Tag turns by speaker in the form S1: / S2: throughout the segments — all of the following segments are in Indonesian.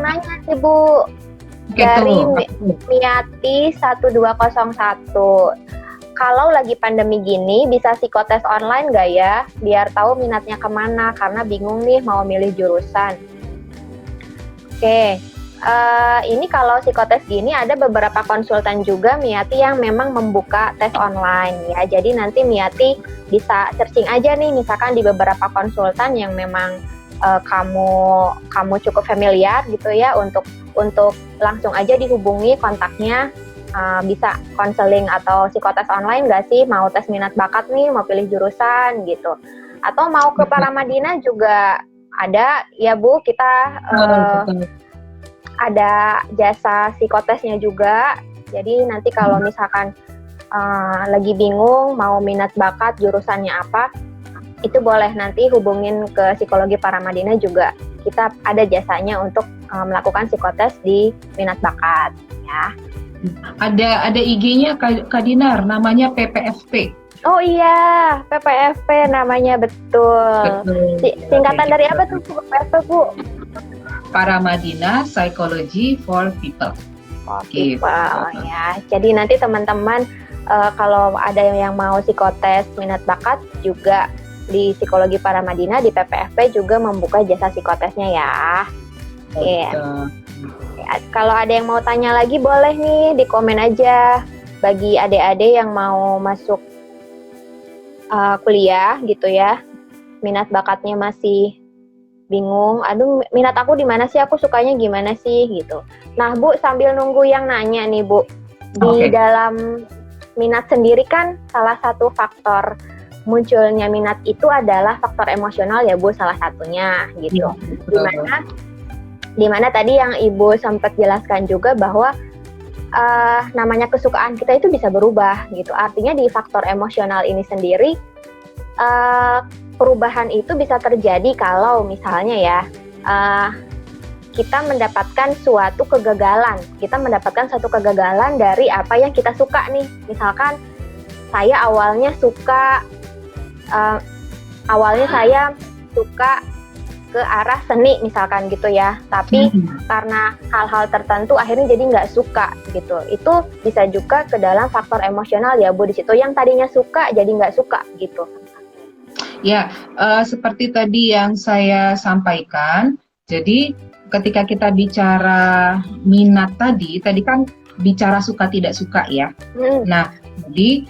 S1: nanya nih Bu, dari Miati 1201. Kalau lagi pandemi gini, bisa psikotes online nggak ya? Biar tahu minatnya kemana, karena bingung nih mau milih jurusan. Oke, ini kalau psikotes gini ada beberapa konsultan juga Miati yang memang membuka tes online ya. Jadi nanti Miati bisa searching aja nih, misalkan di beberapa konsultan yang memang kamu cukup familiar gitu ya, untuk langsung aja dihubungi kontaknya. Bisa konseling atau psikotes online nggak sih, mau tes minat bakat nih, mau pilih jurusan gitu, atau mau ke Paramadina juga ada ya Bu, kita ada jasa psikotesnya juga. Jadi nanti kalau misalkan lagi bingung mau minat bakat jurusannya apa, itu boleh nanti hubungin ke psikologi Paramadina juga, kita ada jasanya untuk melakukan psikotes di minat bakat ya.
S2: Ada IG-nya Kak Dinar, namanya PPFP.
S1: Oh iya, PPFP namanya, betul. Singkatan dari apa tuh PPFP Bu?
S2: Paramadina Psychology for People.
S1: People ya. Jadi nanti teman-teman kalau ada yang mau psikotes minat bakat juga di psikologi Paramadina, di PPFP juga membuka jasa psikotesnya ya. Iya. Kalau ada yang mau tanya lagi boleh nih di komen aja. Bagi adik-adik yang mau masuk kuliah gitu ya, minat bakatnya masih bingung, aduh minat aku di mana sih, aku sukanya gimana sih gitu. Nah Bu, sambil nunggu yang nanya nih Bu, di dalam minat sendiri kan salah satu faktor munculnya minat itu adalah faktor emosional ya Bu, salah satunya gitu. Dimana tadi yang Ibu sempat jelaskan juga bahwa namanya kesukaan kita itu bisa berubah gitu. Artinya di faktor emosional ini sendiri perubahan itu bisa terjadi kalau misalnya ya kita mendapatkan suatu kegagalan. Kita mendapatkan suatu kegagalan dari apa yang kita suka nih. Misalkan saya awalnya suka ke arah seni misalkan gitu ya, tapi karena hal-hal tertentu akhirnya jadi nggak suka gitu. Itu bisa juga ke dalam faktor emosional ya Bu, di situ yang tadinya suka jadi nggak suka gitu.
S2: Ya, seperti tadi yang saya sampaikan, jadi ketika kita bicara minat tadi kan bicara suka tidak suka ya. Nah, jadi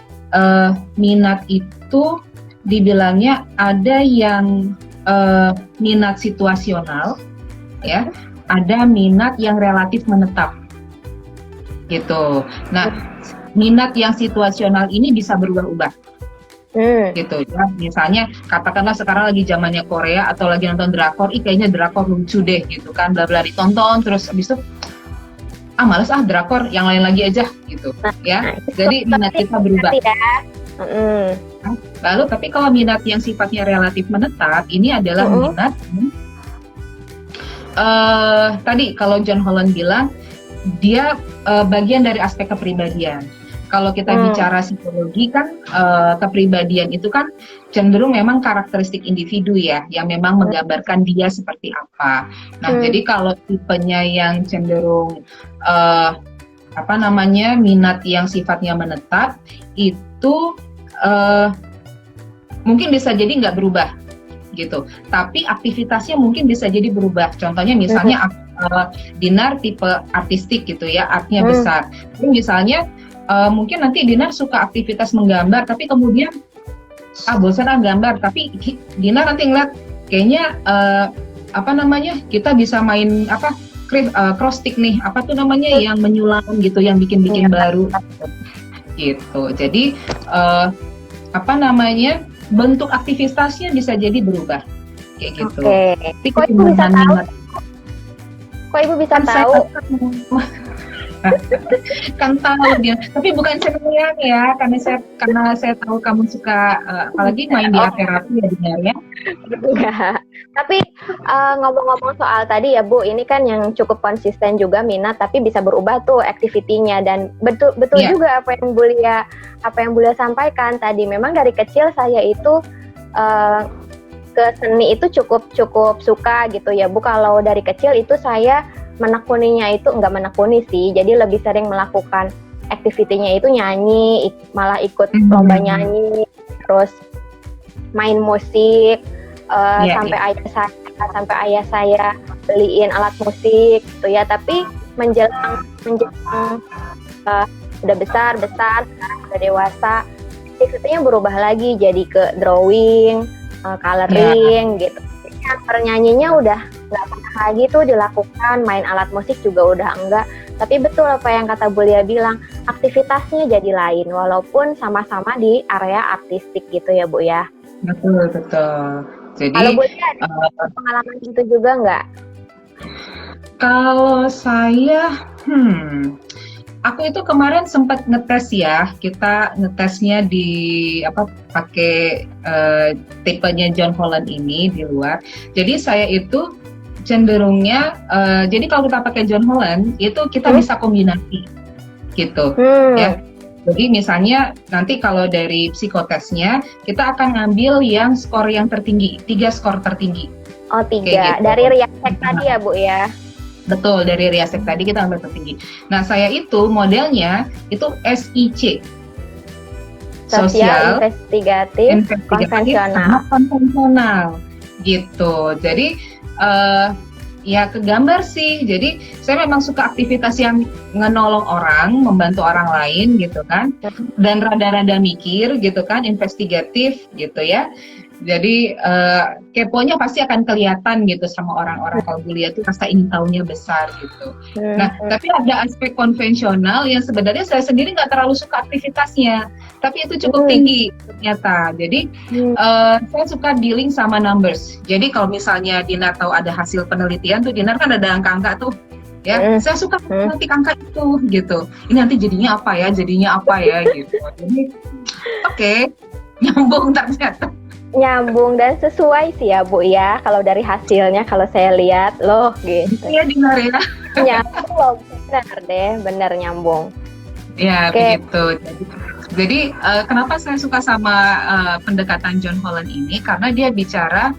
S2: minat itu dibilangnya ada yang minat situasional, ya, ada minat yang relatif menetap, gitu. Nah, minat yang situasional ini bisa berubah-ubah, gitu ya. Misalnya, katakanlah sekarang lagi zamannya Korea atau lagi nonton drakor, kayaknya drakor lucu deh, gitu kan, bla bla ditonton, terus habis itu, males drakor, yang lain lagi aja, gitu, ya. Jadi minat kita berubah. Lalu tapi kalau minat yang sifatnya relatif menetap, ini adalah minat tadi kalau John Holland bilang dia bagian dari aspek kepribadian. Kalau kita bicara psikologi kan kepribadian itu kan cenderung memang karakteristik individu ya, yang memang menggambarkan dia seperti apa. Nah jadi kalau tipenya yang cenderung minat yang sifatnya menetap itu mungkin bisa jadi nggak berubah gitu, tapi aktivitasnya mungkin bisa jadi berubah. Contohnya misalnya Dinar tipe artistik gitu ya, artnya besar. Jadi misalnya mungkin nanti Dinar suka aktivitas menggambar, tapi kemudian bosan gambar, tapi Dinar nanti ngeliat kayaknya kita bisa main cross stick nih, yang menyulam gitu, yang bikin baru gitu. Jadi bentuk aktivitasnya bisa jadi berubah kayak gitu.
S1: Kok Ibu bisa tahu?
S2: Kan tahu dia, tapi bukan saya ya, karena saya tahu kamu suka apalagi main di terapi ya Dinar ya.
S1: Tapi ngomong-ngomong soal tadi ya Bu, ini kan yang cukup konsisten juga minat, tapi bisa berubah tuh aktivitinya, dan betul juga apa yang Bulia sampaikan tadi. Memang dari kecil saya itu ke seni itu cukup suka gitu ya Bu. Kalau dari kecil itu saya menekuninya itu nggak menekuni sih, jadi lebih sering melakukan activity-nya itu nyanyi, malah ikut lomba nyanyi, terus main musik, sampai ayah saya beliin alat musik gitu ya. Tapi menjelang udah besar, udah dewasa, aktivitinya berubah lagi jadi ke drawing, coloring gitu. Yang bernyanyinya udah nggak pernah lagi tuh dilakukan, main alat musik juga udah enggak. Tapi betul apa yang kata Bulia bilang, aktivitasnya jadi lain walaupun sama-sama di area artistik gitu ya Bu ya.
S2: Betul. Jadi
S1: kalau Bulia ada pengalaman itu juga nggak?
S2: Kalau saya, aku itu kemarin sempat ngetes ya. Kita ngetesnya di pakai tipenya John Holland ini di luar. Jadi saya itu cenderungnya, jadi kalau kita pakai John Holland itu kita bisa kombinasi gitu, ya. Jadi misalnya nanti kalau dari psikotesnya kita akan ngambil yang skor yang tertinggi, 3 skor tertinggi.
S1: Oh 3,
S2: gitu.
S1: Dari Riasek tadi ya Bu ya?
S2: Betul, dari Riasek tadi kita ambil tertinggi. Nah saya itu modelnya itu SIC,
S1: Sosial, investigatif,
S2: konvensional gitu. Jadi ya kegambar sih. Jadi saya memang suka aktivitas yang ngenolong orang, membantu orang lain gitu kan, dan rada-rada mikir gitu kan, investigatif gitu ya. Jadi keponya pasti akan kelihatan gitu sama orang-orang. Kalau gue lihat tuh rasa ingin tahunya besar gitu. Nah, tapi ada aspek konvensional yang sebenarnya saya sendiri nggak terlalu suka aktivitasnya, tapi itu cukup tinggi ternyata. Jadi saya suka dealing sama numbers. Jadi kalau misalnya Dinar tahu ada hasil penelitian tuh, Dinar kan ada angka-angka tuh. Ya, saya suka nanti angka itu gitu. Ini nanti jadinya apa ya gitu. Jadi oke, nyambung ternyata.
S1: Nyambung dan sesuai sih ya Bu ya, kalau dari hasilnya kalau saya lihat loh gitu.
S2: Iya Dinar ya.
S1: Nyambung loh, bener nyambung.
S2: Ya begitu. Jadi kenapa saya suka sama pendekatan John Holland ini, karena dia bicara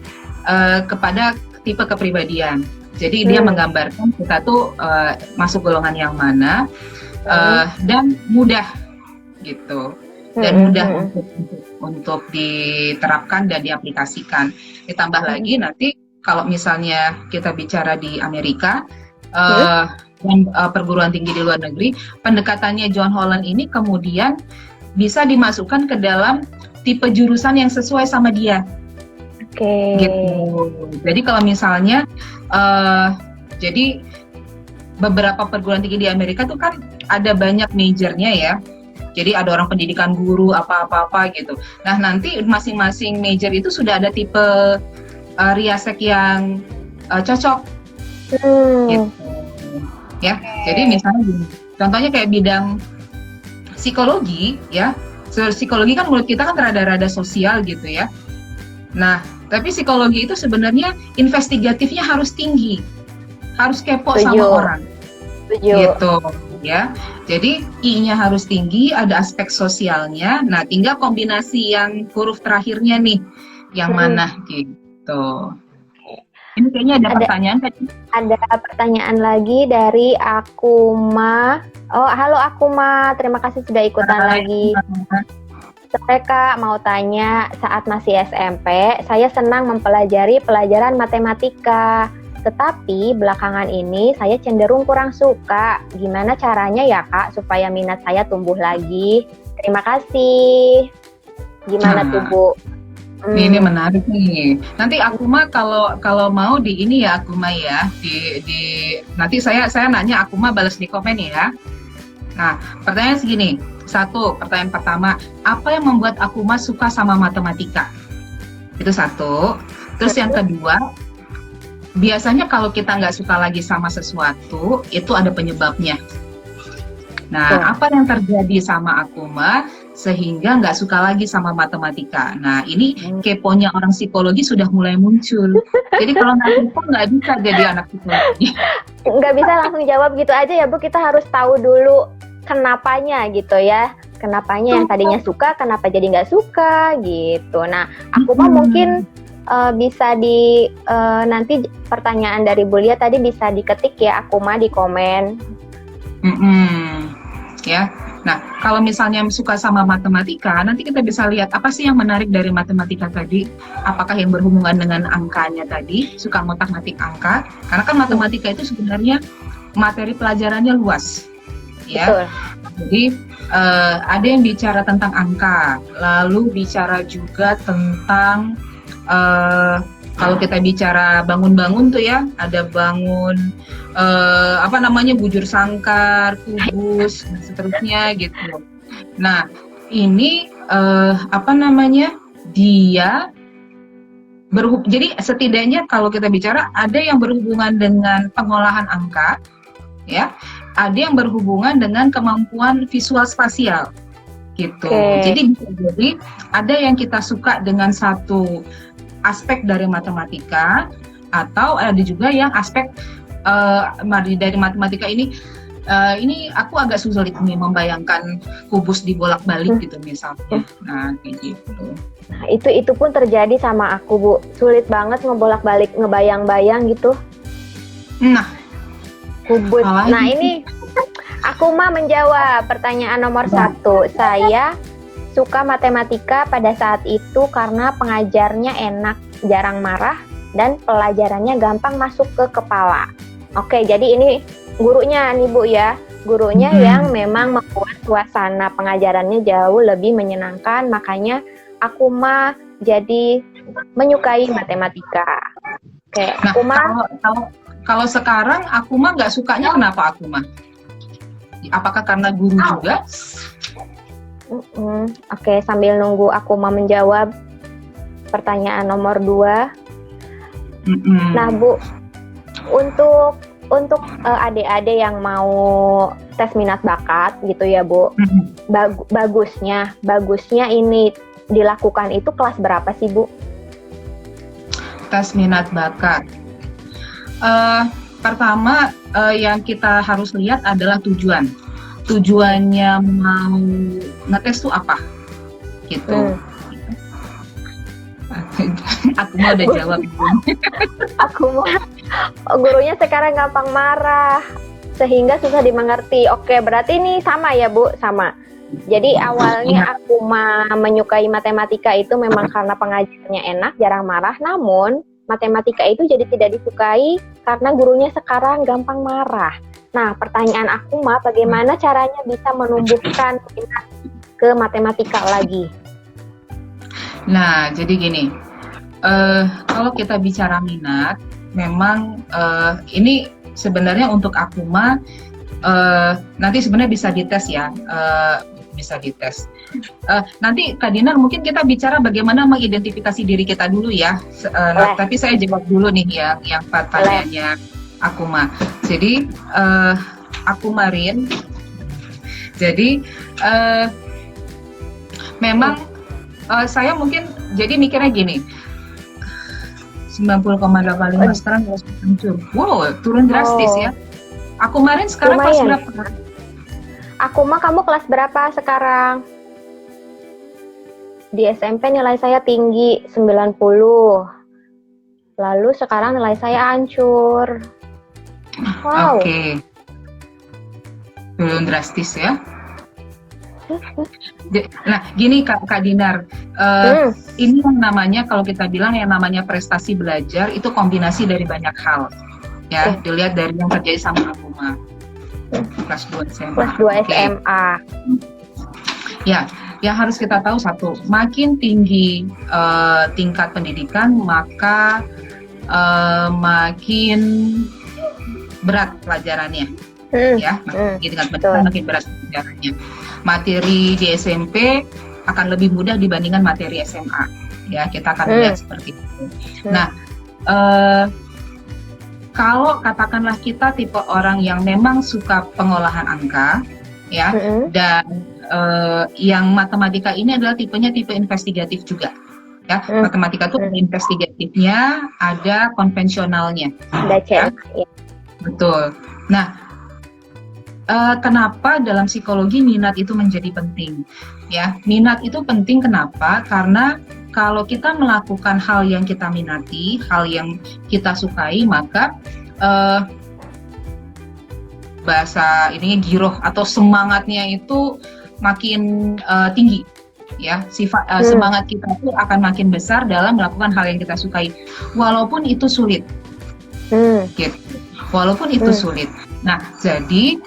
S2: kepada tipe kepribadian. Jadi dia menggambarkan kita tuh masuk golongan yang mana, dan mudah gitu. Dan mudah untuk diterapkan dan diaplikasikan. Ditambah lagi nanti kalau misalnya kita bicara di Amerika dan perguruan tinggi di luar negeri, pendekatannya John Holland ini kemudian bisa dimasukkan ke dalam tipe jurusan yang sesuai sama dia. Gitu. Jadi kalau misalnya jadi beberapa perguruan tinggi di Amerika tuh kan ada banyak majornya ya. Jadi ada orang pendidikan guru apa-apa gitu. Nah nanti masing-masing major itu sudah ada tipe Riasek yang cocok. Gitu. Ya. Jadi misalnya contohnya kayak bidang psikologi ya. Psikologi kan menurut kita kan rada-rada sosial gitu ya. Nah tapi psikologi itu sebenarnya investigatifnya harus tinggi, harus kepo sama orang. Gitu ya. Jadi I-nya harus tinggi, ada aspek sosialnya. Nah, tinggal kombinasi yang huruf terakhirnya nih, yang mana gitu. Ini kayaknya ada pertanyaan tadi. Ada
S1: pertanyaan lagi dari Akuma. Oh, halo Akuma, terima kasih sudah ikutan lagi. Sore Kak, mau tanya, saat masih SMP, saya senang mempelajari pelajaran matematika. Tetapi belakangan ini saya cenderung kurang suka. Gimana caranya ya Kak supaya minat saya tumbuh lagi? Terima kasih. Gimana tuh Bu?
S2: Ini menarik nih. Nanti Akuma kalau mau di ini ya Akuma ya. Nanti saya nanya Akuma balas di komen ya. Nah, pertanyaan segini. Pertanyaan pertama, apa yang membuat Akuma suka sama matematika? Itu satu. Terus yang kedua, biasanya kalau kita nggak suka lagi sama sesuatu, itu ada penyebabnya. Nah, apa yang terjadi sama Akuma sehingga nggak suka lagi sama matematika? Nah, ini keponya orang psikologi sudah mulai muncul. Jadi kalau nggak kepo nggak bisa jadi anak psikologi.
S1: Nggak bisa langsung jawab gitu aja ya Bu, kita harus tahu dulu kenapanya gitu ya. Kenapanya yang tadinya suka, kenapa jadi nggak suka gitu. Nah, Akuma mungkin bisa nanti pertanyaan dari Bulia tadi bisa diketik ya, aku mah di komen.
S2: Ya. Nah, kalau misalnya suka sama matematika, nanti kita bisa lihat apa sih yang menarik dari matematika tadi. Apakah yang berhubungan dengan angkanya tadi, suka ngotak-ngatik angka. Karena kan matematika itu sebenarnya materi pelajarannya luas. Ya.
S1: Betul.
S2: Jadi ada yang bicara tentang angka, lalu bicara juga tentang kalau kita bicara bangun-bangun tuh ya, ada bangun bujur sangkar, kubus, dan seterusnya gitu. Nah, ini dia jadi setidaknya kalau kita bicara ada yang berhubungan dengan pengolahan angka, ya, ada yang berhubungan dengan kemampuan visual spasial, gitu. Jadi ada yang kita suka dengan satu aspek dari matematika, atau ada juga yang aspek dari matematika ini aku agak sulit nih membayangkan kubus dibolak-balik gitu misalnya. Nah, kayak gitu.
S1: Nah, itu pun terjadi sama aku, Bu. Sulit banget ngebolak-balik, ngebayang-bayang gitu.
S2: Nah,
S1: kubus. Nah, ini aku mah menjawab pertanyaan nomor 1. Saya suka matematika pada saat itu karena pengajarnya enak, jarang marah, dan pelajarannya gampang masuk ke kepala. Oke, jadi ini gurunya nih Bu ya. Gurunya yang memang membuat suasana pengajarannya jauh lebih menyenangkan, makanya aku mah jadi menyukai matematika. Oke,
S2: nah,
S1: aku mah
S2: kalau sekarang aku mah nggak sukanya, kenapa aku mah? Apakah karena guru juga?
S1: Oke, sambil nunggu aku mah menjawab pertanyaan nomor 2. Nah, Bu, untuk adik-adik yang mau tes minat bakat gitu ya, Bu. Bagusnya ini dilakukan itu kelas berapa sih, Bu?
S2: Tes minat bakat. Pertama yang kita harus lihat adalah tujuan. Tujuannya mau ngetes tuh apa? Gitu. Aku mau udah jawab.
S1: Aku mau gurunya sekarang gampang marah sehingga susah dimengerti. Oke, berarti ini sama ya, Bu? Sama. Jadi awalnya aku menyukai matematika itu memang karena pengajarnya enak, jarang marah. Namun matematika itu jadi tidak disukai karena gurunya sekarang gampang marah. Nah, pertanyaan aku bagaimana caranya bisa menumbuhkan minat ke matematika lagi?
S2: Nah, jadi gini, kalau kita bicara minat, memang ini sebenarnya untuk Akuma nanti sebenarnya bisa dites ya, bisa dites. Nanti Kak Dinar mungkin kita bicara bagaimana mengidentifikasi diri kita dulu ya. Tapi saya jawab dulu nih yang pertanyaannya Akuma. Jadi Akumarin, jadi memang saya mungkin jadi mikirnya gini, 90,85 sekarang hancur. Wow, turun drastis ya. Aku kemarin sekarang kelas berapa?
S1: Aku mah kamu kelas berapa sekarang? Di SMP nilai saya tinggi 90. Lalu sekarang nilai saya hancur. Wow.
S2: Oke. Turun drastis ya. Nah, gini Kak Dinar, ini yang namanya kalau kita bilang yang namanya prestasi belajar itu kombinasi dari banyak hal, ya. Dilihat dari yang terjadi sama Akuma, kelas 2 SMA.
S1: Kelas 2 SMA.
S2: Ya, yang harus kita tahu satu, makin tinggi tingkat pendidikan maka makin berat pelajarannya, ya. Makin tingkat pendidikan makin berat pelajarannya. Materi di SMP akan lebih mudah dibandingkan materi SMA, ya, kita akan lihat seperti itu. Nah, kalau katakanlah kita tipe orang yang memang suka pengolahan angka, ya, dan yang matematika ini adalah tipenya tipe investigatif juga, ya. Matematika itu investigatifnya, ada konvensionalnya, ya. Betul. Nah, kenapa dalam psikologi minat itu menjadi penting? Ya, minat itu penting kenapa? Karena kalau kita melakukan hal yang kita minati, hal yang kita sukai, maka bahasa ininya giroh atau semangatnya itu makin tinggi, ya. Semangat kita itu akan makin besar dalam melakukan hal yang kita sukai, walaupun itu sulit, gitu. Walaupun itu sulit. Nah, jadi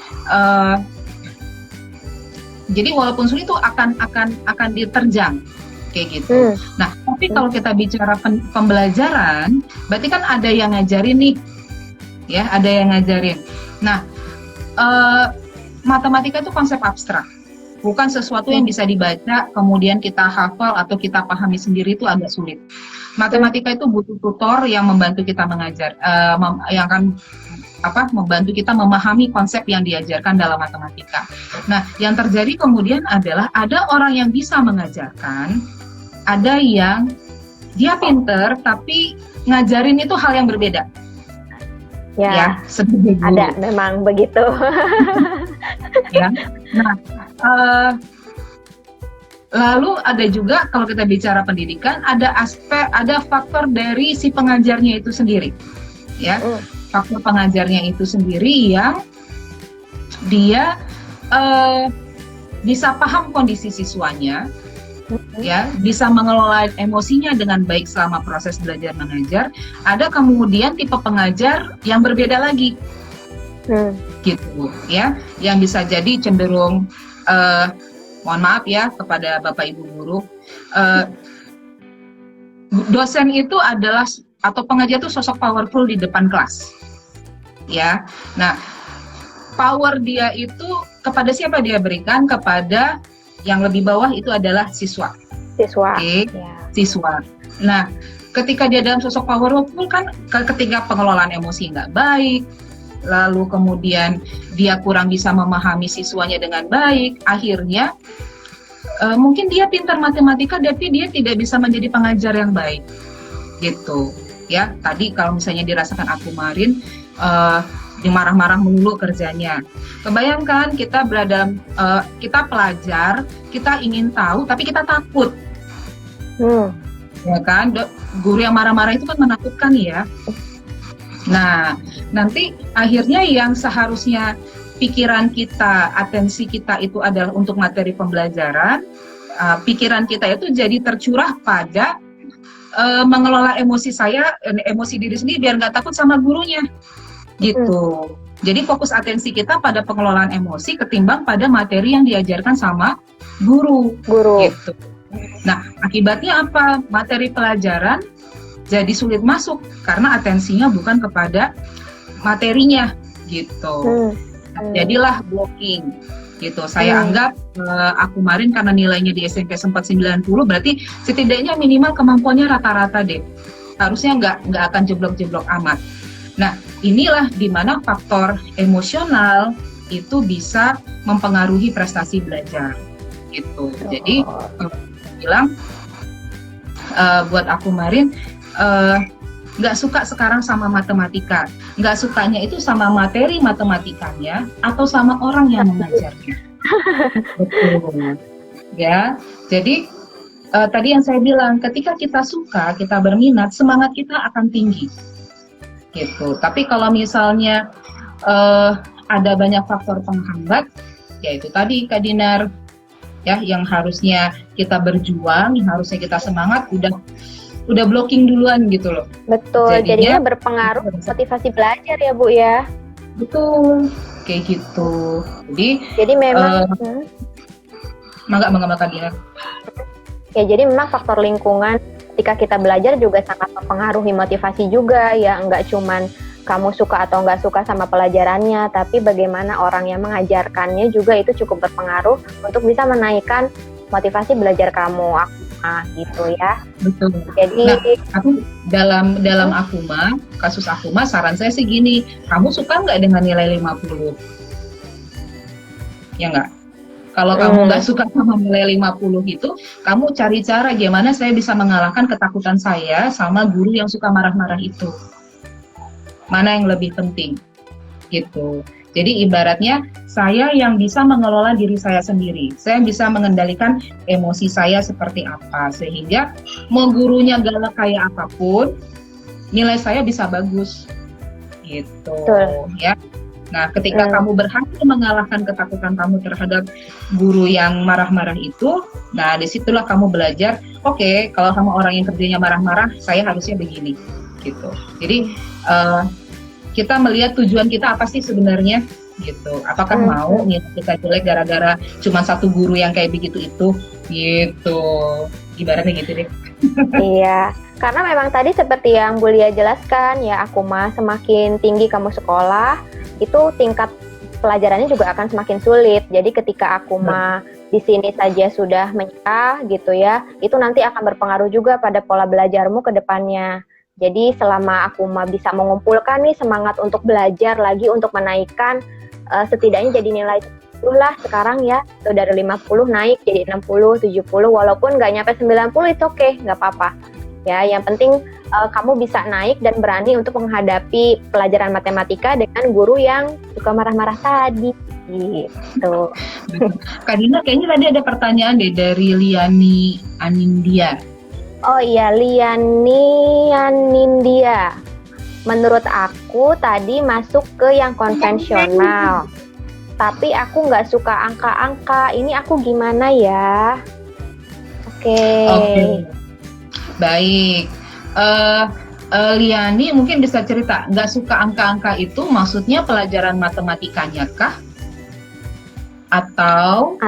S2: walaupun sulit itu akan diterjang kayak gitu. Nah, tapi kalau kita bicara pembelajaran, berarti kan ada yang ngajarin nih, ya, ada yang ngajarin. Nah, matematika itu konsep abstrak, bukan sesuatu yang bisa dibaca kemudian kita hafal atau kita pahami sendiri, itu agak sulit. Matematika itu butuh tutor yang membantu kita mengajar, yang akan membantu kita memahami konsep yang diajarkan dalam matematika. Nah, yang terjadi kemudian adalah ada orang yang bisa mengajarkan, ada yang dia pinter tapi ngajarin itu hal yang berbeda. Ya, seperti itu.
S1: Ada memang begitu.
S2: Ya. Nah, lalu ada juga kalau kita bicara pendidikan, ada faktor dari si pengajarnya itu sendiri, ya. Faktor pengajarnya itu sendiri yang dia bisa paham kondisi siswanya, ya, bisa mengelola emosinya dengan baik selama proses belajar mengajar. Ada kemudian tipe pengajar yang berbeda lagi, gitu, ya, yang bisa jadi cenderung, mohon maaf ya kepada Bapak Ibu guru, dosen itu adalah atau pengajar itu sosok powerful di depan kelas, ya. Nah, power dia itu kepada siapa dia berikan? Kepada yang lebih bawah, itu adalah siswa. Okay? Siswa. Nah, ketika dia dalam sosok powerful kan, ketika pengelolaan emosi nggak baik, lalu kemudian dia kurang bisa memahami siswanya dengan baik, akhirnya mungkin dia pintar matematika tapi dia tidak bisa menjadi pengajar yang baik, gitu. Ya, tadi kalau misalnya dirasakan aku kemarin, dimarah-marah melulu kerjanya. Kebayangkan kita kita pelajar, kita ingin tahu, tapi kita takut. Ya kan, guru yang marah-marah itu kan menakutkan ya. Nah, nanti akhirnya yang seharusnya pikiran kita, atensi kita itu adalah untuk materi pembelajaran, pikiran kita itu jadi tercurah pada mengelola emosi diri sendiri biar nggak takut sama gurunya. Gitu. Jadi fokus atensi kita pada pengelolaan emosi ketimbang pada materi yang diajarkan sama guru. Gitu. Nah, akibatnya apa? Materi pelajaran jadi sulit masuk karena atensinya bukan kepada materinya, gitu. Jadilah blocking, gitu. Saya anggap aku kemarin karena nilainya di SMP sempat 90, berarti setidaknya minimal kemampuannya rata-rata deh. Harusnya nggak akan jeblok-jeblok amat. Nah, inilah di mana faktor emosional itu bisa mempengaruhi prestasi belajar, gitu. Jadi, bilang buat aku kemarin nggak suka sekarang sama matematika, nggak sukanya itu sama materi matematikanya atau sama orang yang mengajarnya. Betul. Ya, jadi tadi yang saya bilang, ketika kita suka, kita berminat, semangat kita akan tinggi. Gitu. Tapi kalau misalnya ada banyak faktor penghambat, yaitu tadi Kak Dinar, ya, yang harusnya kita berjuang, yang harusnya kita semangat, udah blocking duluan gitu loh.
S1: Betul, jadinya berpengaruh motivasi belajar ya Bu ya.
S2: Betul, kayak gitu. Jadi
S1: memang
S2: mangga Kak Dinar.
S1: Ya, jadi memang faktor lingkungan ketika kita belajar juga sangat mempengaruhi motivasi juga ya, nggak cuman kamu suka atau nggak suka sama pelajarannya, tapi bagaimana orang yang mengajarkannya juga itu cukup berpengaruh untuk bisa menaikkan motivasi belajar kamu. Gitu ya. Betul. Jadi
S2: aku dalam Akuma, kasus Akuma, saran saya sih gini, kamu suka nggak dengan nilai 50? Ya nggak? Kalau kamu nggak suka sama nilai 50 itu, kamu cari cara gimana saya bisa mengalahkan ketakutan saya sama guru yang suka marah-marah itu. Mana yang lebih penting, gitu. Jadi ibaratnya saya yang bisa mengelola diri saya sendiri. Saya bisa mengendalikan emosi saya seperti apa. Sehingga mau gurunya galak kayak apapun, nilai saya bisa bagus. Gitu.
S1: Betul.
S2: Ya. Nah, ketika kamu berhasil mengalahkan ketakutan kamu terhadap guru yang marah-marah itu, nah disitulah kamu belajar, oke, kalau sama orang yang kerjanya marah-marah, saya harusnya begini, gitu. Jadi kita melihat tujuan kita apa sih sebenarnya, gitu. Apakah mau kita jelek gara-gara cuma satu guru yang kayak begitu itu, gitu. Ibaratnya gitu deh.
S1: Iya. Karena memang tadi seperti yang Bu Lia jelaskan ya, Akuma semakin tinggi kamu sekolah, itu tingkat pelajarannya juga akan semakin sulit. Jadi ketika Akuma di sini saja sudah menyerah gitu ya, itu nanti akan berpengaruh juga pada pola belajarmu ke depannya. Jadi selama Akuma bisa mengumpulkan nih semangat untuk belajar lagi, untuk menaikkan setidaknya jadi nilai 10 lah sekarang ya, itu dari 50 naik jadi 60, 70, walaupun nggak nyampe 90 itu oke, nggak apa-apa. Ya, yang penting kamu bisa naik dan berani untuk menghadapi pelajaran matematika dengan guru yang suka marah-marah tadi. Gitu.
S2: Kak Dina, kayaknya tadi ada pertanyaan deh dari Liani Anindya.
S1: Oh iya, Liani Anindya. Menurut aku tadi masuk ke yang konvensional. Tapi aku nggak suka angka-angka. Ini aku gimana ya? Oke.
S2: Baik. Liani mungkin bisa cerita, nggak suka angka-angka itu maksudnya pelajaran matematikanya kah? Atau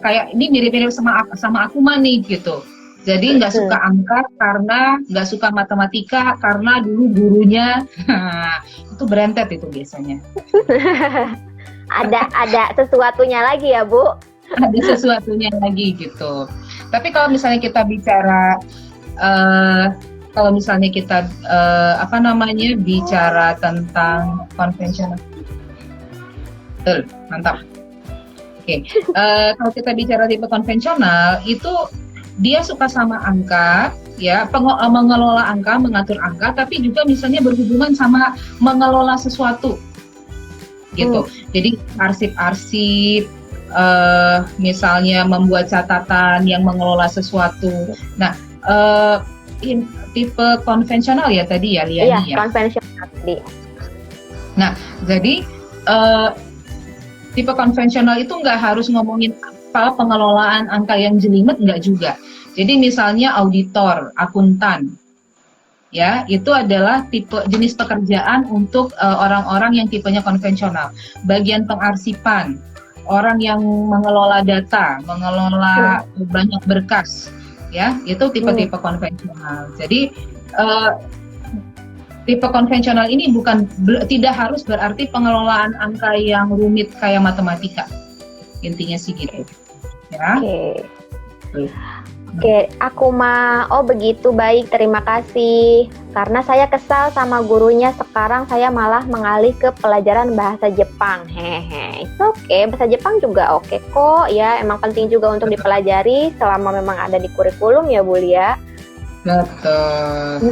S2: kayak ini mirip-mirip sama aku mah nih gitu. Jadi nggak suka angka karena nggak suka matematika karena dulu gurunya itu berentet itu biasanya.
S1: ada sesuatunya lagi ya, Bu?
S2: Ada sesuatunya lagi gitu. Tapi kalau misalnya kita bicara bicara tentang konvensional, betul, mantap. Oke. Kalau kita bicara tipe konvensional itu dia suka sama angka, ya, mengelola angka, mengatur angka, tapi juga misalnya berhubungan sama mengelola sesuatu, gitu. Jadi arsip-arsip, misalnya membuat catatan yang mengelola sesuatu. Nah, tipe konvensional ya tadi ya, Liani,
S1: ya? Iya, konvensional tadi.
S2: Nah, jadi tipe konvensional itu nggak harus ngomongin pengelolaan angka yang jelimet, nggak juga. Jadi misalnya auditor, akuntan, ya itu adalah tipe jenis pekerjaan untuk orang-orang yang tipenya konvensional. Bagian pengarsipan, orang yang mengelola data, mengelola banyak berkas, ya itu tipe-tipe konvensional. Jadi tipe konvensional ini tidak harus berarti pengelolaan angka yang rumit kayak matematika. Intinya sih gitu. Ya.
S1: Oke, Akuma. Oh begitu, baik, terima kasih. Karena saya kesal sama gurunya, sekarang saya malah mengalih ke pelajaran bahasa Jepang. Hehe, itu oke, bahasa Jepang juga oke kok. Ya, emang penting juga untuk dipelajari selama memang ada di kurikulum ya, Bu Lia.
S2: Betul.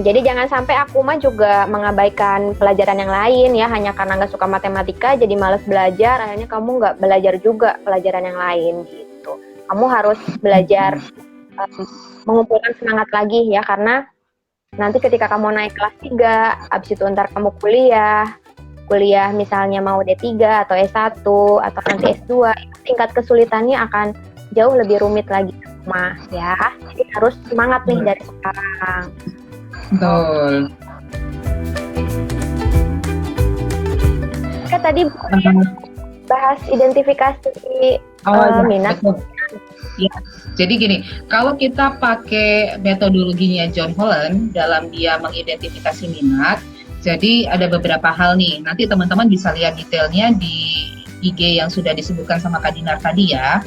S1: Jadi jangan sampai Akuma juga mengabaikan pelajaran yang lain ya, hanya karena nggak suka matematika jadi malas belajar, akhirnya kamu nggak belajar juga pelajaran yang lain gitu. Kamu harus belajar mengumpulkan semangat lagi ya, karena nanti ketika kamu naik kelas 3, abis itu ntar kamu kuliah misalnya mau D3 atau S1 atau nanti S2, tingkat kesulitannya akan jauh lebih rumit lagi Mas ya. Jadi harus semangat nih dari sekarang.
S2: Betul.
S1: Oke, tadi bahas identifikasi minat.
S2: Betul. Ya, jadi gini, kalau kita pakai metodologinya John Holland dalam dia mengidentifikasi minat, jadi ada beberapa hal nih. Nanti teman-teman bisa lihat detailnya di IG yang sudah disebutkan sama Kak Dinar tadi ya.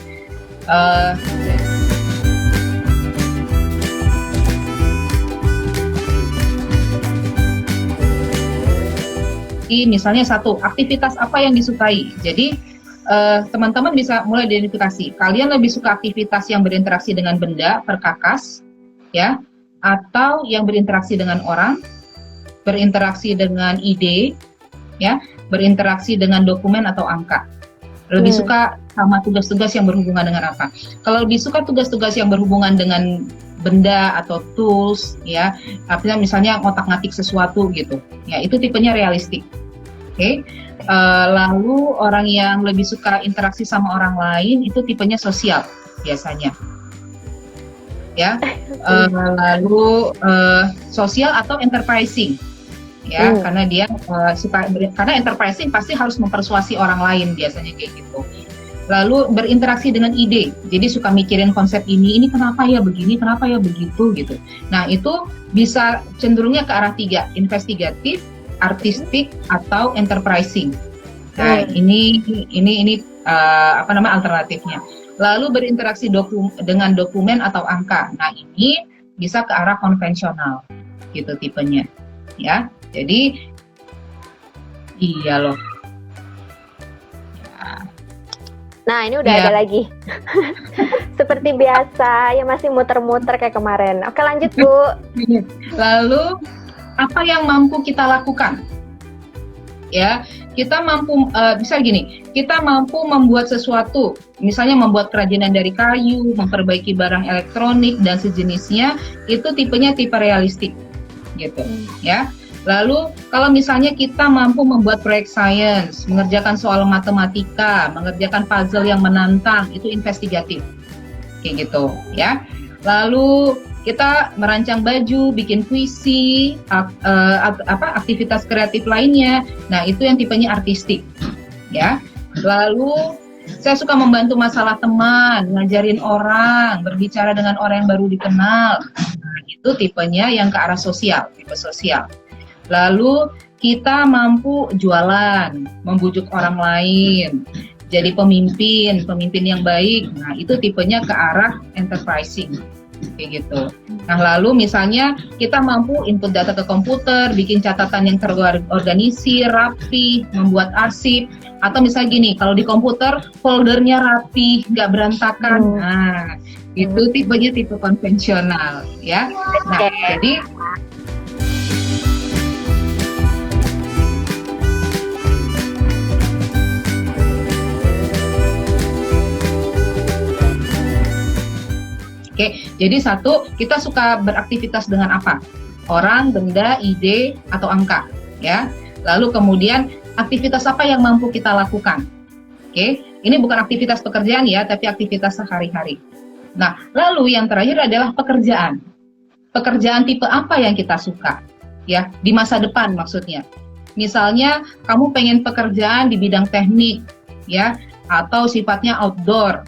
S2: Misalnya satu, aktivitas apa yang disukai. Jadi teman-teman bisa mulai identifikasi. Kalian lebih suka aktivitas yang berinteraksi dengan benda, perkakas, ya, atau yang berinteraksi dengan orang, berinteraksi dengan ide, ya, berinteraksi dengan dokumen atau angka. Lebih suka sama tugas-tugas yang berhubungan dengan apa? Kalau lebih suka tugas-tugas yang berhubungan dengan benda atau tools, ya, artinya misalnya ngotak-ngatik sesuatu gitu, ya itu tipenya realistik. Oke. Lalu orang yang lebih suka interaksi sama orang lain itu tipenya sosial biasanya. Ya, lalu sosial atau enterprising, ya, karena dia karena enterprising pasti harus mempersuasi orang lain biasanya kayak gitu. Lalu berinteraksi dengan ide, jadi suka mikirin konsep ini kenapa ya begini, kenapa ya begitu gitu. Nah itu bisa cenderungnya ke arah 3, investigatif, artistik, atau enterprising. Nah ini alternatifnya. Lalu berinteraksi dengan dokumen atau angka. Nah ini bisa ke arah konvensional, gitu tipenya, ya. Jadi iya loh.
S1: Nah ini udah ada lagi. Seperti biasa ya masih muter-muter kayak kemarin. Oke lanjut Bu.
S2: Lalu apa yang mampu kita lakukan? Ya, kita mampu bisa gini, kita mampu membuat sesuatu, misalnya membuat kerajinan dari kayu, memperbaiki barang elektronik dan sejenisnya, itu tipenya tipe realistik, gitu, ya. Lalu kalau misalnya kita mampu membuat proyek sains, mengerjakan soal matematika, mengerjakan puzzle yang menantang, itu investigatif, kayak gitu, ya. Lalu kita merancang baju, bikin puisi, aktivitas kreatif lainnya. Nah, itu yang tipenya artistik, ya. Lalu saya suka membantu masalah teman, ngajarin orang, berbicara dengan orang yang baru dikenal. Nah, itu tipenya yang ke arah sosial, tipe sosial. Lalu kita mampu jualan, membujuk orang lain, jadi pemimpin yang baik. Nah, itu tipenya ke arah enterprising. Kayak gitu. Nah lalu misalnya kita mampu input data ke komputer, bikin catatan yang terorganisir, rapi, membuat arsip, atau misalnya gini, kalau di komputer foldernya rapi, nggak berantakan. Nah itu tipenya tipe konvensional, ya. Nah jadi Oke, jadi satu, kita suka beraktivitas dengan apa? Orang, benda, ide, atau angka, ya. Lalu kemudian aktivitas apa yang mampu kita lakukan? Oke, ini bukan aktivitas pekerjaan ya, tapi aktivitas sehari-hari. Nah, lalu yang terakhir adalah pekerjaan. Pekerjaan tipe apa yang kita suka? Ya, di masa depan maksudnya. Misalnya, kamu pengen pekerjaan di bidang teknik, ya, atau sifatnya outdoor,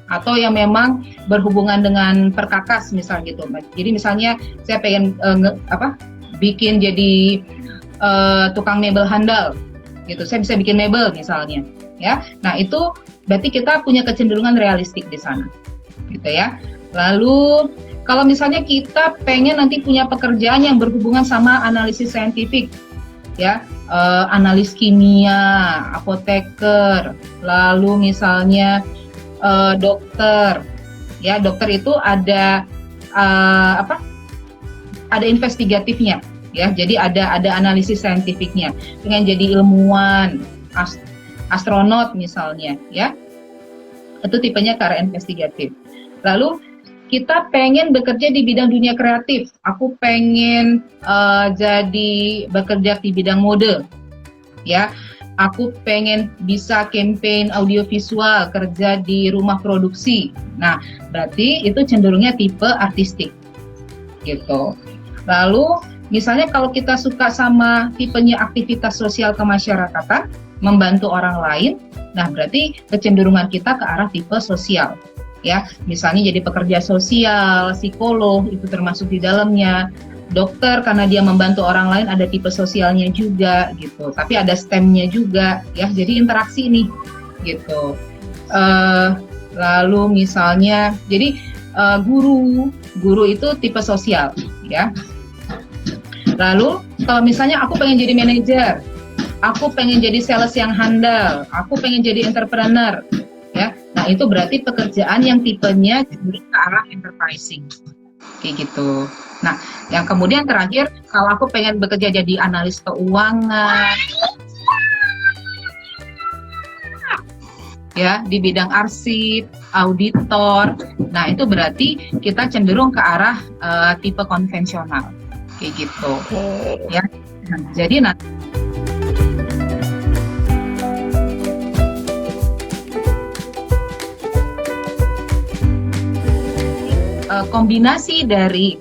S2: atau yang memang berhubungan dengan perkakas misal gitu. Jadi misalnya saya pengen bikin jadi tukang mebel handal gitu. Saya bisa bikin mebel misalnya, ya. Nah, itu berarti kita punya kecenderungan realistik di sana. Gitu ya. Lalu kalau misalnya kita pengen nanti punya pekerjaan yang berhubungan sama analisis saintifik, ya, analis kimia, apoteker, lalu misalnya dokter, ya, dokter itu ada ada investigatifnya, ya, jadi ada analisis saintifiknya. Dengan jadi ilmuwan, astronot misalnya, ya, itu tipenya ke arah investigatif. Lalu kita pengen bekerja di bidang dunia kreatif. Aku pengen bekerja di bidang mode, ya. Aku pengen bisa campaign audiovisual, kerja di rumah produksi. Nah, berarti itu cenderungnya tipe artistik, gitu. Lalu, misalnya kalau kita suka sama tipenya aktivitas sosial kemasyarakatan, membantu orang lain, nah berarti kecenderungan kita ke arah tipe sosial. Ya, misalnya jadi pekerja sosial, psikolog, itu termasuk di dalamnya. Dokter karena dia membantu orang lain ada tipe sosialnya juga gitu, tapi ada STEM-nya juga, ya, jadi interaksi nih gitu. Lalu misalnya jadi guru itu tipe sosial, ya. Lalu kalau misalnya aku pengen jadi manajer, aku pengen jadi sales yang handal, aku pengen jadi entrepreneur, ya. Nah itu berarti pekerjaan yang tipenya cenderung ke arah enterprising, kayak gitu. Nah, yang kemudian terakhir, kalau aku pengen bekerja jadi analis keuangan, ya di bidang arsip, auditor. Nah, itu berarti kita cenderung ke arah tipe konvensional kayak gitu. Ya. Nah, jadi kombinasi dari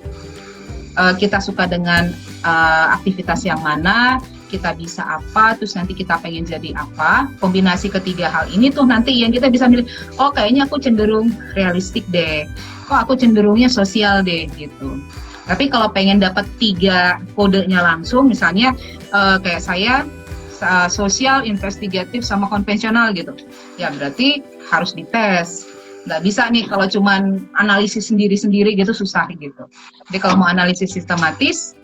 S2: kita suka dengan aktivitas yang mana, kita bisa apa, terus nanti kita pengen jadi apa. Kombinasi ketiga hal ini tuh nanti yang kita bisa milih, oh kayaknya aku cenderung realistik deh, kok aku cenderungnya sosial deh gitu. Tapi kalau pengen dapat 3 kodenya langsung, misalnya kayak saya sosial, investigatif, sama konvensional gitu, ya berarti harus dites. Nggak bisa nih kalau cuman analisis sendiri-sendiri gitu, susah gitu. Jadi kalau mau analisis sistematis,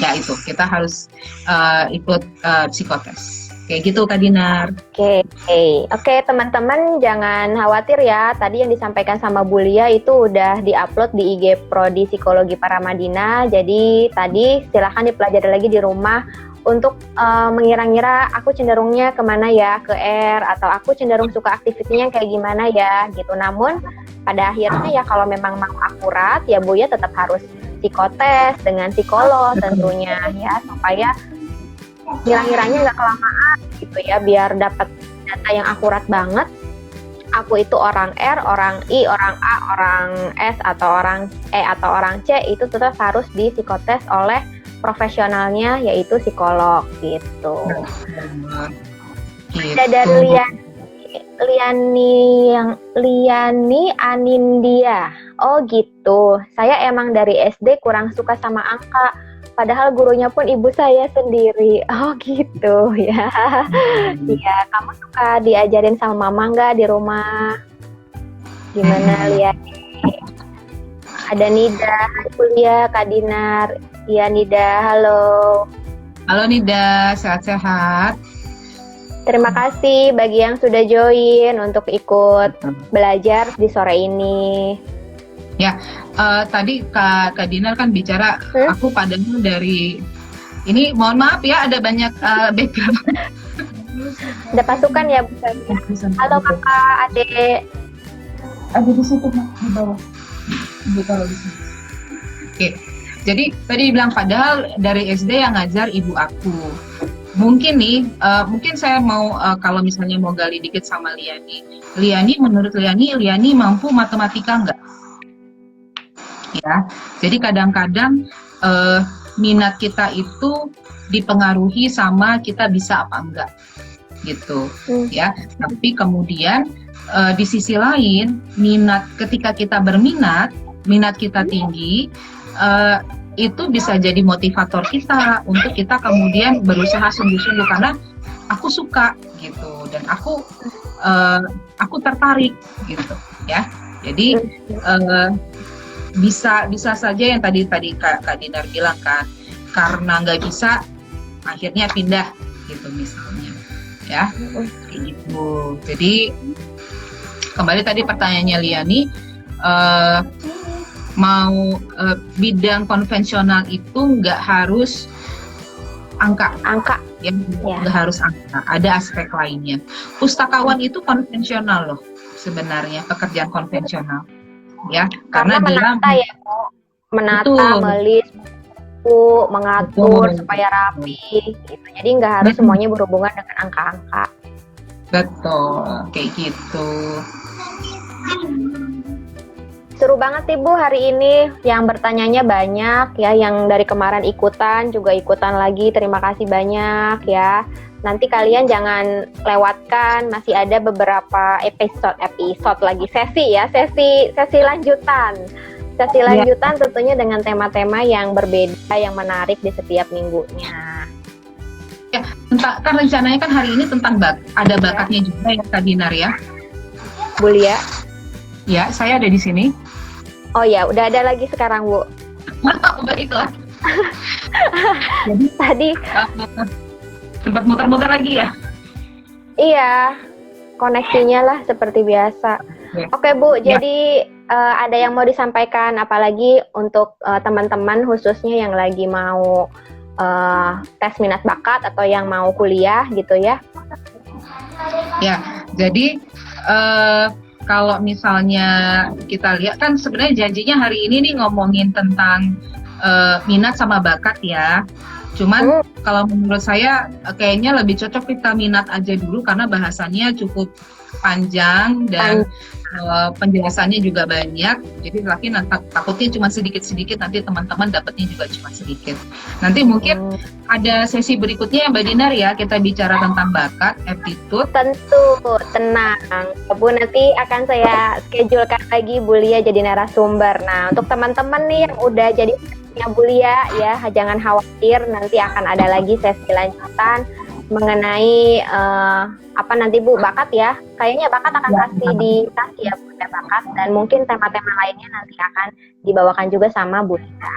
S2: ya itu kita harus ikut psikotes. Kayak gitu Kak Dinar.
S1: Oke, teman-teman jangan khawatir ya. Tadi yang disampaikan sama Bu Lia itu udah diupload di IG Prodi Psikologi Paramadina. Jadi tadi silahkan dipelajari lagi di rumah untuk mengira-ngira aku cenderungnya kemana ya, ke R, atau aku cenderung suka aktivitinya kayak gimana ya gitu. Namun pada akhirnya ya kalau memang mau akurat ya Bu ya tetap harus psikotes dengan psikolog tentunya ya, supaya kira-kiranya nggak kelamaan gitu ya, biar dapat data yang akurat banget. Aku itu orang R, orang I, orang A, orang S, atau orang E, atau orang C, itu tetap harus di psikotes oleh profesionalnya, yaitu psikolog gitu. Ada dari Liani Anindia. Oh gitu, saya emang dari SD kurang suka sama angka, padahal gurunya pun ibu saya sendiri. Oh gitu ya. Iya, kamu suka diajarin sama mama nggak di rumah? Gimana Liani? Ada Nida, kuliah Kak Dinar. Iya Nida, halo.
S2: Halo Nida, sehat-sehat.
S1: Terima kasih bagi yang sudah join untuk ikut belajar di sore ini.
S2: Ya, tadi Kak Dinar kan bicara, aku padahal dari ini, mohon maaf ya ada banyak background.
S1: Ada pasukan ya Bu. Halo kakak, adik.
S2: Ada di situ di bawah. Di bawah di sini. Oke. Jadi tadi bilang padahal dari SD yang ngajar ibu aku. Mungkin nih, mungkin saya mau kalau misalnya mau gali dikit sama Liani. Menurut Liani mampu matematika nggak? Ya, jadi kadang-kadang minat kita itu dipengaruhi sama kita bisa apa enggak, gitu. Ya, tapi kemudian di sisi lain ketika kita berminat, minat kita tinggi. Itu bisa jadi motivator kita untuk kita kemudian berusaha sungguh-sungguh karena aku suka gitu dan aku tertarik gitu ya. Jadi bisa saja yang tadi Kak Dinar bilang kan, karena nggak bisa akhirnya pindah gitu misalnya ya kayak gitu. Jadi kembali tadi pertanyaannya Liani, mau bidang konvensional itu nggak harus angka ya, nggak harus angka, ada aspek lainnya. Pustakawan itu konvensional loh sebenarnya, pekerjaan konvensional ya, karena
S1: menata
S2: dia
S1: ya Bu, menata, melis buku, mengatur supaya rapi gitu. Jadi nggak harus semuanya berhubungan dengan angka-angka.
S2: Betul, kayak gitu.
S1: Seru banget sih Bu hari ini, yang bertanyanya banyak ya, yang dari kemarin ikutan juga ikutan lagi, terima kasih banyak ya. Nanti kalian jangan lewatkan, masih ada beberapa episode lagi, sesi lanjutan. Sesi lanjutan tentunya dengan tema-tema yang berbeda, yang menarik di setiap minggunya.
S2: Ya, kan rencananya kan hari ini tentang ada bakatnya juga ya Kak Dinar ya.
S1: Bu Lia?
S2: Ya, saya ada di sini.
S1: Oh ya, udah ada lagi sekarang Bu.
S2: Baiklah.
S1: Jadi tadi
S2: sempat muter-muter lagi ya?
S1: Iya, koneksinya lah seperti biasa. Oke Bu, jadi ada yang mau disampaikan apalagi untuk teman-teman khususnya yang lagi mau tes minat bakat atau yang mau kuliah gitu ya?
S2: Ya, jadi eh, kalau misalnya kita lihat kan sebenarnya janjinya hari ini nih ngomongin tentang minat sama bakat ya. Cuman kalau menurut saya kayaknya lebih cocok kita minat aja dulu karena bahasannya cukup panjang dan penjelasannya juga banyak. Jadi takutnya cuma sedikit-sedikit, nanti teman-teman dapatnya juga cuma sedikit. Nanti mungkin ada sesi berikutnya Mbak Dinar ya, kita bicara tentang bakat, aptitude.
S1: Tentu, tenang. Bu, nanti akan saya schedulekan lagi Bu Lia jadi narasumber. Nah, untuk teman-teman nih yang udah jadi Bu Lia ya, jangan khawatir, nanti akan ada lagi sesi lanjutan mengenai apa nanti Bu, bakat ya. Kayaknya bakat akan kasih ya Bu, ada bakat, dan mungkin tema-tema lainnya nanti akan dibawakan juga sama Bu Lia.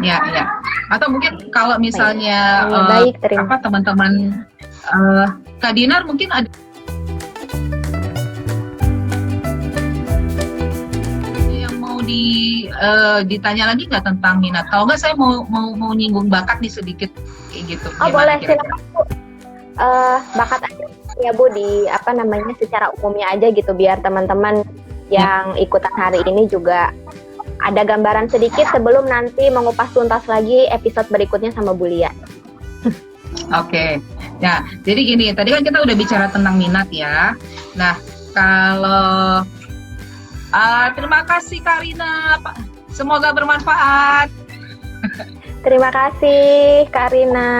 S2: Ya. Atau mungkin kalau misalnya
S1: baik,
S2: teman-teman Kak Dinar mungkin ada ditanya lagi nggak tentang minat? Kalau nggak saya mau nyinggung bakat nih sedikit kayak gitu.
S1: Oh boleh, silakan Bu. Bakat aja ya Bu, di secara umumnya aja gitu, biar teman-teman yang ikutan hari ini juga ada gambaran sedikit sebelum nanti mengupas tuntas lagi episode berikutnya sama Bu Lia.
S2: Oke. Nah, jadi gini, tadi kan kita udah bicara tentang minat ya. Nah, kalau terima kasih Karina, semoga bermanfaat.
S1: Terima kasih Karina.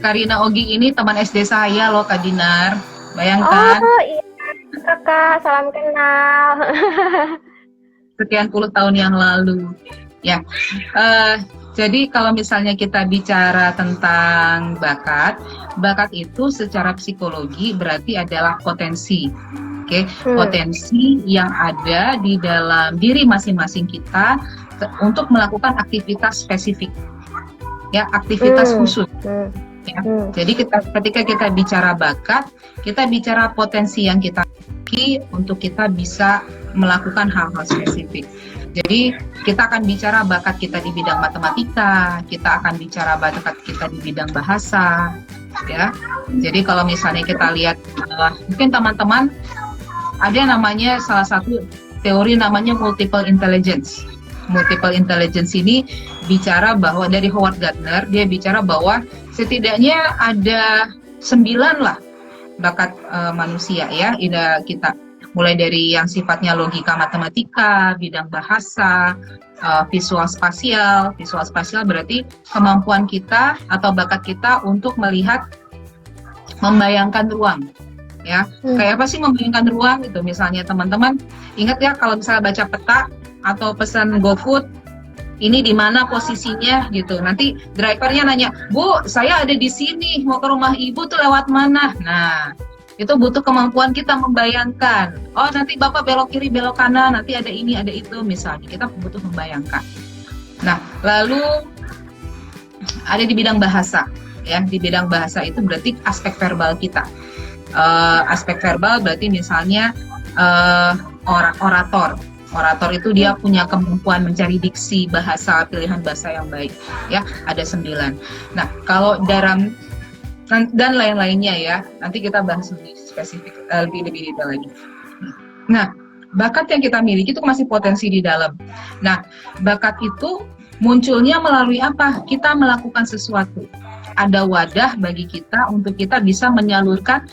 S2: Karina Ogi ini teman SD saya loh Kak Dinar, bayangkan.
S1: Oh iya Kakak, salam kenal.
S2: Sekian puluh tahun yang lalu. Ya, jadi kalau misalnya kita bicara tentang bakat itu secara psikologi berarti adalah potensi. Oke, potensi yang ada di dalam diri masing-masing kita untuk melakukan aktivitas spesifik, ya, aktivitas khusus. Ya. Jadi ketika kita bicara bakat, kita bicara potensi yang kita miliki untuk kita bisa melakukan hal-hal spesifik. Jadi kita akan bicara bakat kita di bidang matematika, kita akan bicara bakat kita di bidang bahasa, ya. Jadi kalau misalnya kita lihat, mungkin teman-teman ada namanya salah satu teori namanya multiple intelligence. Multiple intelligence ini bicara bahwa dari Howard Gardner, dia bicara bahwa setidaknya ada 9 lah bakat manusia ya, kita mulai dari yang sifatnya logika matematika, bidang bahasa, visual spasial berarti kemampuan kita atau bakat kita untuk melihat, membayangkan ruang. Ya, kayak apa sih membayangkan ruang itu? Misalnya teman-teman ingat ya kalau misalnya baca peta atau pesan GoFood, ini di mana posisinya gitu. Nanti drivernya nanya, "Bu, saya ada di sini, mau ke rumah Ibu tuh lewat mana?" Nah, itu butuh kemampuan kita membayangkan. Oh, nanti Bapak belok kiri, belok kanan, nanti ada ini, ada itu misalnya. Kita butuh membayangkan. Nah, lalu ada di bidang bahasa. Ya, di bidang bahasa itu berarti aspek verbal kita. Aspek verbal berarti misalnya orator itu dia punya kemampuan mencari diksi bahasa, pilihan bahasa yang baik ya, ada 9. Nah kalau dalam dan lain-lainnya ya, nanti kita bahas lebih spesifik, lebih detail lagi. Nah bakat yang kita miliki itu masih potensi di dalam. Nah bakat itu munculnya melalui apa? Kita melakukan sesuatu, ada wadah bagi kita untuk kita bisa menyalurkan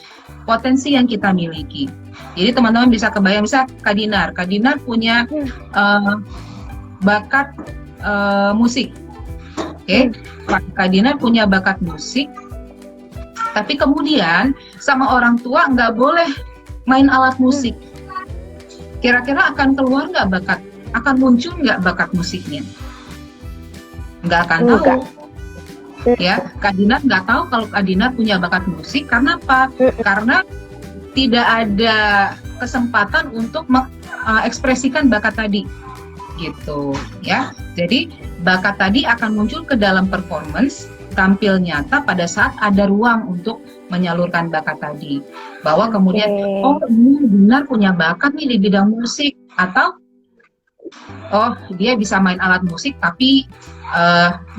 S2: potensi yang kita miliki. Jadi teman-teman bisa kebayang, bisa Kak Dinar punya bakat musik, oke? Kak Dinar punya bakat musik, tapi kemudian sama orang tua nggak boleh main alat musik. Kira-kira akan keluar nggak bakat? Akan muncul nggak bakat musiknya? Nggak akan tahu. Ya, Kak Dinar nggak tahu kalau Kak Dinar punya bakat musik. Karena apa? Karena tidak ada kesempatan untuk mengekspresikan bakat tadi, gitu ya. Jadi bakat tadi akan muncul ke dalam performance, tampil nyata pada saat ada ruang untuk menyalurkan bakat tadi. Bahwa kemudian, oh ini Dinar punya bakat nih di bidang musik, atau oh dia bisa main alat musik tapi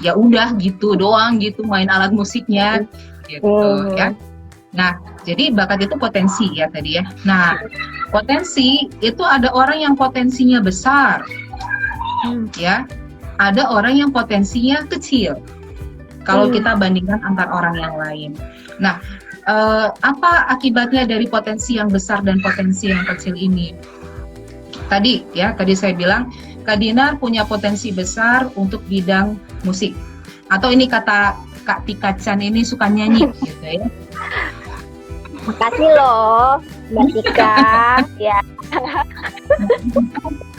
S2: ya udah gitu doang gitu main alat musiknya gitu ya. Nah, jadi bakat itu potensi ya tadi ya. Nah, potensi itu ada orang yang potensinya besar, ya. Ada orang yang potensinya kecil. Kalau kita bandingkan antar orang yang lain. Nah, apa akibatnya dari potensi yang besar dan potensi yang kecil ini? Tadi saya bilang Kak Dinar punya potensi besar untuk bidang musik. Atau ini kata Kak Tika Chan ini suka nyanyi gitu ya.
S1: Makasih loh Mbak Tika. Ya.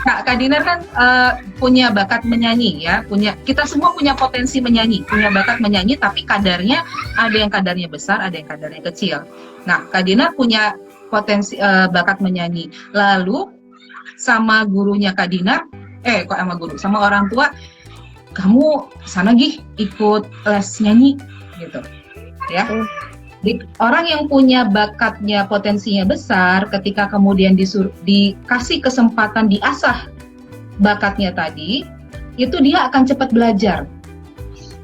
S2: Kak Dinar kan punya bakat menyanyi ya, kita semua punya potensi menyanyi, punya bakat menyanyi, tapi kadarnya ada yang kadarnya besar, ada yang kadarnya kecil. Nah, Kak Dinar punya potensi bakat menyanyi, lalu sama gurunya Kak Dinar, sama orang tua, kamu sana gih ikut les nyanyi gitu, ya. Orang yang punya bakatnya, potensinya besar, ketika kemudian dikasih kesempatan diasah bakatnya tadi, itu dia akan cepat belajar,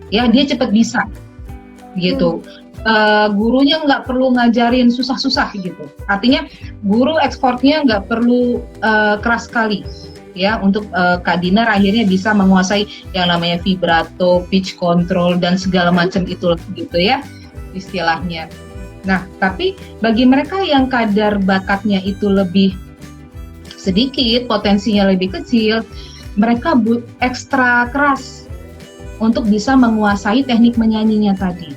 S2: ya, dia cepat bisa, gitu. Gurunya nggak perlu ngajarin susah-susah gitu. Artinya guru ekspornya nggak perlu keras sekali, ya, untuk Kak Dinar akhirnya bisa menguasai yang namanya vibrato, pitch control dan segala macam itu, gitu ya, istilahnya. Nah, tapi bagi mereka yang kadar bakatnya itu lebih sedikit, potensinya lebih kecil, mereka ekstra keras untuk bisa menguasai teknik menyanyinya tadi,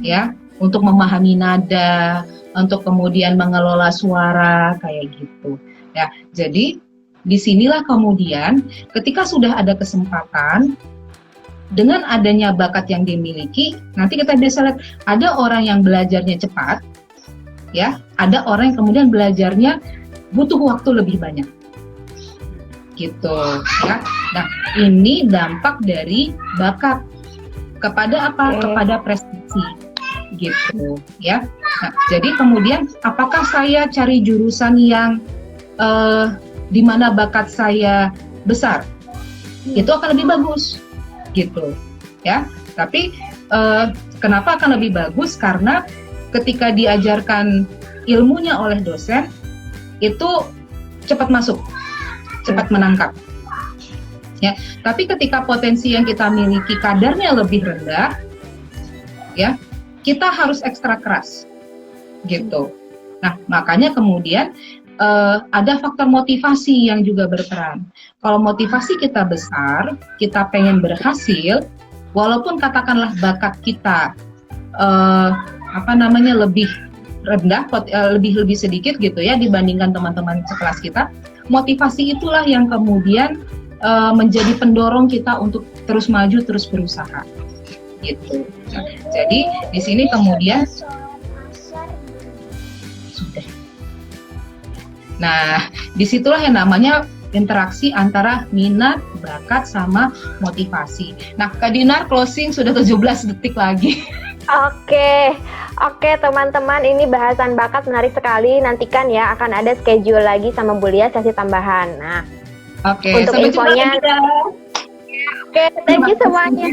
S2: ya, untuk memahami nada, untuk kemudian mengelola suara kayak gitu. Ya, jadi disinilah kemudian ketika sudah ada kesempatan, dengan adanya bakat yang dimiliki, nanti kita bisa lihat ada orang yang belajarnya cepat, ya, ada orang yang kemudian belajarnya butuh waktu lebih banyak, gitu, ya. Nah, ini dampak dari bakat kepada apa? Kepada prestasi, gitu, ya. Nah, jadi kemudian apakah saya cari jurusan yang di mana bakat saya besar? Itu akan lebih bagus, gitu, ya. Tapi kenapa akan lebih bagus? Karena ketika diajarkan ilmunya oleh dosen, itu cepat masuk, cepat menangkap, ya. Tapi ketika potensi yang kita miliki kadarnya lebih rendah, ya, kita harus ekstra keras, gitu. Nah, makanya kemudian ada faktor motivasi yang juga berperan. Kalau motivasi kita besar, kita pengen berhasil, walaupun katakanlah bakat kita lebih rendah, lebih sedikit gitu ya dibandingkan teman-teman sekelas kita, motivasi itulah yang kemudian menjadi pendorong kita untuk terus maju, terus berusaha, gitu. Nah, jadi di sini kemudian sudah. Nah, disitulah yang namanya interaksi antara minat, bakat, sama motivasi. Nah, Kak Dinar closing sudah 17 detik lagi. Oke teman-teman, ini bahasan bakat menarik sekali. Nantikan ya, akan ada schedule lagi sama Bu Lia sesi tambahan. Nah, untuk infonya, thank you semuanya.